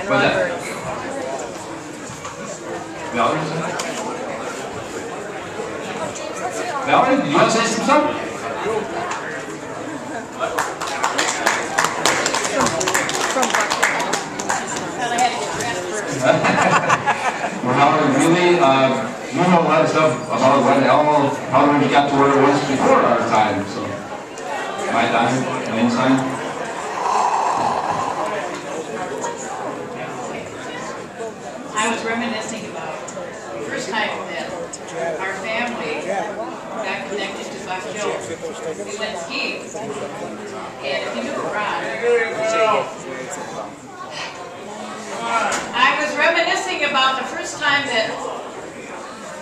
Valerie? Valerie, do you want to say some stuff? Well, Howard, really, you know a lot of stuff about what Howard got to where it was before our time. So, my time, Layne's time. I was reminiscing about the first time that our family got connected to Buck Hill. We went skiing. And if you knew Ron, I was reminiscing about the first time that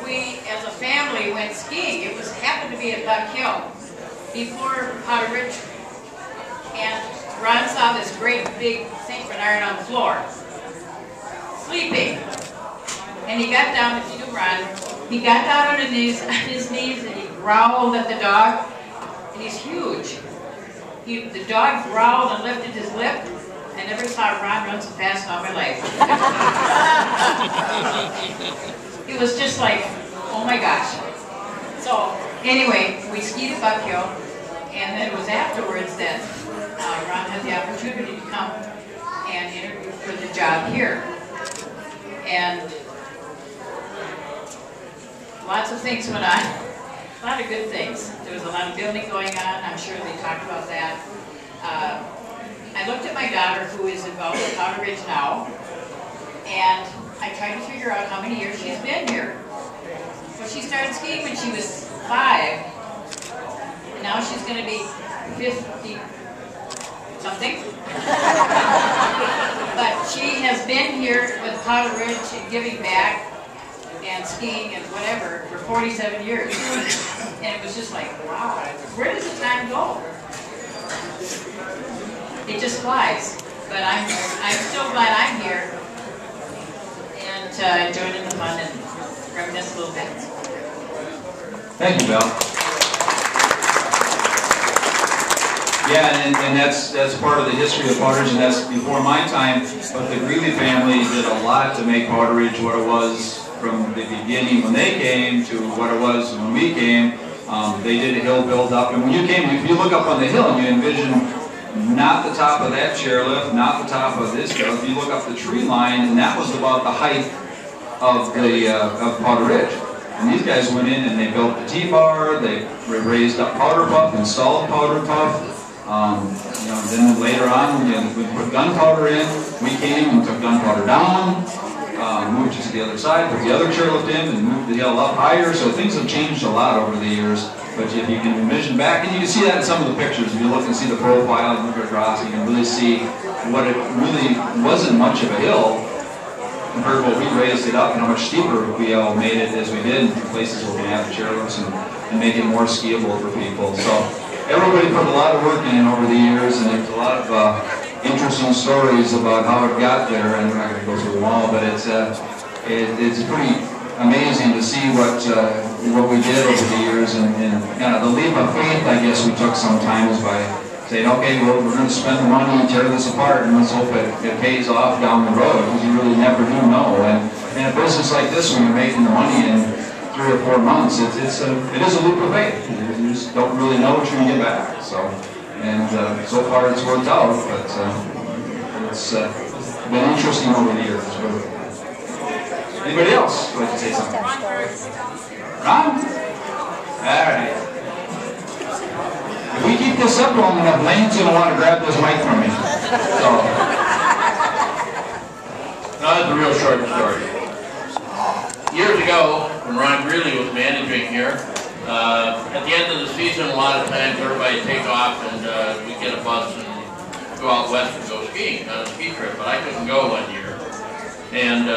we as a family went skiing. It happened to be at Buck Hill before Powder Ridge. And Ron saw this great big St. Bernard on the floor, sleeping. And he got down, if you knew Ron, he got down on his knees and he growled at the dog. And he's huge. The dog growled and lifted his lip. I never saw Ron run so fast in all my life. It was just like, oh my gosh. So anyway, we skied at Buck Hill, and then it was afterwards that Ron had the opportunity to come and interview for the job here. And lots of things went on, a lot of good things. There was a lot of building going on. I'm sure they talked about that. I looked at my daughter, who is involved with Powder Ridge now, and I tried to figure out how many years she's been here. Well, she started skiing when she was 5, and now she's going to be 50-something. But she has been here with Powder Ridge and giving back and skiing and whatever for 47 years. And it was just like, wow, where does the time go? It just flies. But I'm still glad I'm here and joining the fun and reminisce a little bit. Thank you, Bill. Yeah, and that's part of the history of Powder Ridge, and that's before my time. But the Greeley family did a lot to make Powder Ridge what it was from the beginning when they came to what it was when we came. They did a hill build up, and when you came, if you look up on the hill and you envision not the top of that chairlift, not the top of this hill, if you look up the tree line, and that was about the height of the of Powder Ridge. And these guys went in and they built the T-bar, they raised up Powder Puff, installed Powder Puff. You know, then later on, we put gunpowder in. We came and took gunpowder down, moved it to the other side, put the other chairlift in, and moved the hill up higher. So things have changed a lot over the years. But if you can envision back, and you can see that in some of the pictures. If you look and see the profile and look across, you can really see what it really wasn't much of a hill compared to what we raised it up and how much steeper we all made it as we did in places where we have the chairlifts and make it more skiable for people. So everybody put a lot of work in over the years, and there's a lot of interesting stories about how it got there, and we're not going to go through them all, but it's pretty amazing to see what we did over the years, and kind of the leap of faith, I guess, we took sometimes by saying, okay, well, we're going to spend the money and tear this apart, and let's hope it pays off down the road, because you really never do know. And in a business like this, when you're making the money in 3 or 4 months, it is a leap of faith. You just don't really know what you're going to get back. So, and so far it's worked out, but it's been interesting over the years. Anybody else would like to say something? Ron? All right. If we keep this up long enough, Layne's going to want to grab this mic from me. So. No, that's a real short story. Years ago, when Ron Greeley was managing here, at the end of the season, a lot of times everybody take off and we get a bus and go out west and go skiing on a ski trip, but I couldn't go one year. And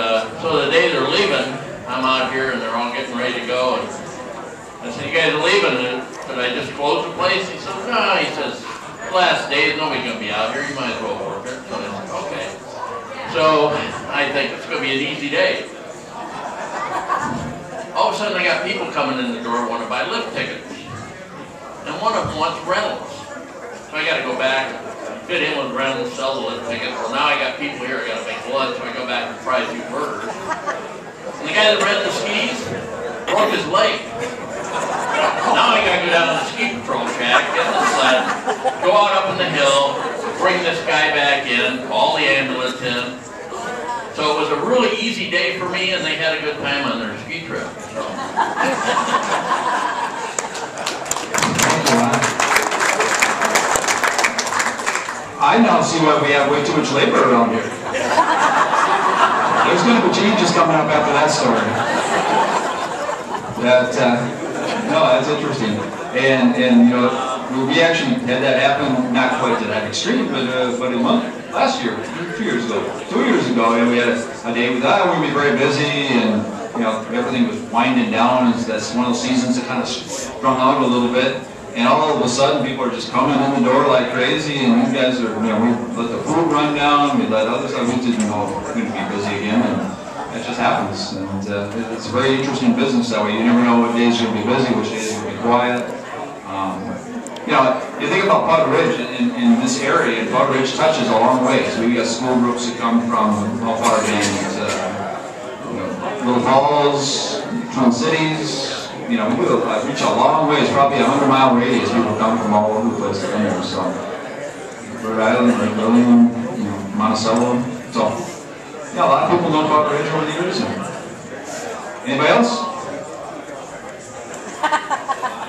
so the day they're leaving, I'm out here and they're all getting ready to go. And I said, you guys are leaving? Did I just close the place? He says, no. He says, the last days, nobody's going to be out here. You might as well work it. So I said, okay. So I think it's going to be an easy day. All of a sudden, I got people coming in the door who want to buy lift tickets. And one of them wants rentals. So I got to go back and fit in with Ren and sell the lift tickets. Well, now I got people here, I gotta make lunch, so I go back and fry a few burgers. And the guy that rented the skis broke his leg. Now I gotta go down to the ski patrol shack, get in the sled, go out up in the hill, bring this guy back in, call the ambulance in. So it was a really easy day for me, and they had a good time on their ski trip. So. I now see why we have way too much labor around here. There's going to be changes coming up after that story. No, that's interesting. And you know, we actually had that happen, not quite to that extreme, but a month, last year, 2 years ago, and we had a day with that. We were very busy, and you know, everything was winding down. And that's one of those seasons that kind of strung out a little bit. And all of a sudden, people are just coming in the door like crazy, and you guys are, you know, we let the food run down, we let other stuff, we didn't know we're going to be busy again, and that just happens. And it's a very interesting business that way. You never know what days you're going to be busy, which days you're going to be quiet. You know, you think about Powder Ridge in this area, and Powder Ridge touches a long way. So we got school groups that come from all Powder Games, Little Falls, Twin Cities. You know, we reach a long ways, probably a 100-mile radius. People come from all over the place to come here. So, Rhode Island, Lake William, you know, Monticello. So, yeah, a lot of people know Powder Ridge over the years. Anybody else?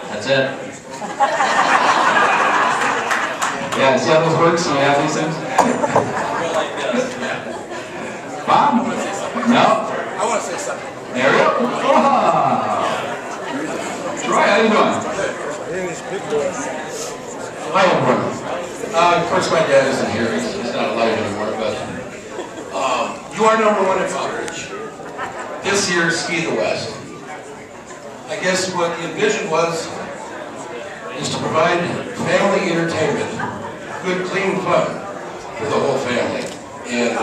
That's it. Yeah, see how this works when we have these things? Bob? No? I want to say something. There we go. Oh. Troy, how you doing? Hi, everyone. Of course, my dad isn't here. He's not alive anymore, but you are #1 at Powder Ridge. This year, Ski the West. I guess what the envision is to provide family entertainment, good, clean fun for the whole family. And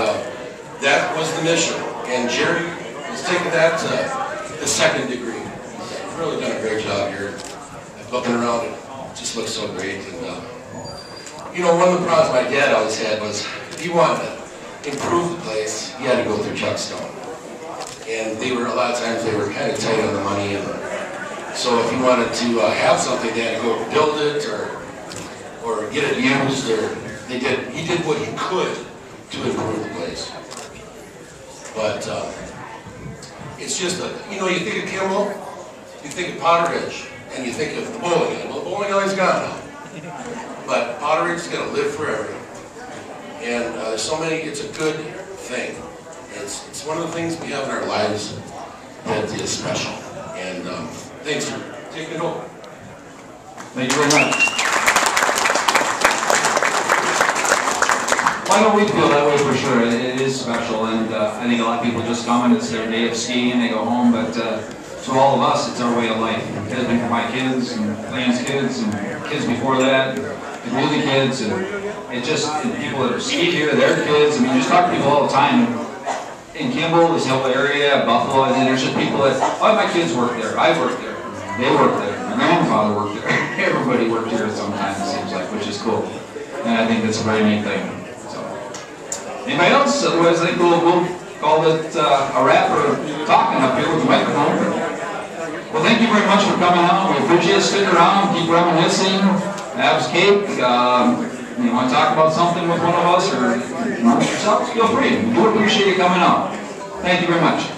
that was the mission. And Jerry has taken that to the 2nd degree. Really done a great job here. Looking around, it just looks so great. And you know, one of the problems my dad always had was if he wanted to improve the place, he had to go through Chuck Stone. And they were, a lot of times they were kind of tight on the money. And so if he wanted to have something, they had to go build it or get it used, or he did what he could to improve the place. But it's just, you know, you think of Kimball, you think of Powder Ridge, and you think of the bowling alley. Well, the bowling alley's gone now. But Powder Ridge is going to live forever. And there's so many, it's a good thing. It's one of the things we have in our lives that is special. And thanks for taking it over. Thank you very much. Well, I know we feel that way for sure. It is special, and I think a lot of people just come and it's their day of skiing, they go home, but to all of us, it's our way of life. It has been for my kids, and Layne's kids, and kids before that, the Greeley kids, and it just, and people that are ski here, their kids. I mean, you just talk to people all the time. In Kimball, this whole area, Buffalo, and there's just people that, oh, my kids work there, I work there, they work there, my grandfather worked there, everybody worked here sometimes, it seems like, which is cool. And I think that's a very neat thing. So, anybody else? Otherwise, I think we'll call it a wrap for talking up here with the microphone. Well, thank you very much for coming out. We appreciate it. Stick around, keep reminiscing, have cake. You want to talk about something with one of us or yourselves? Feel free. We do appreciate you coming out. Thank you very much.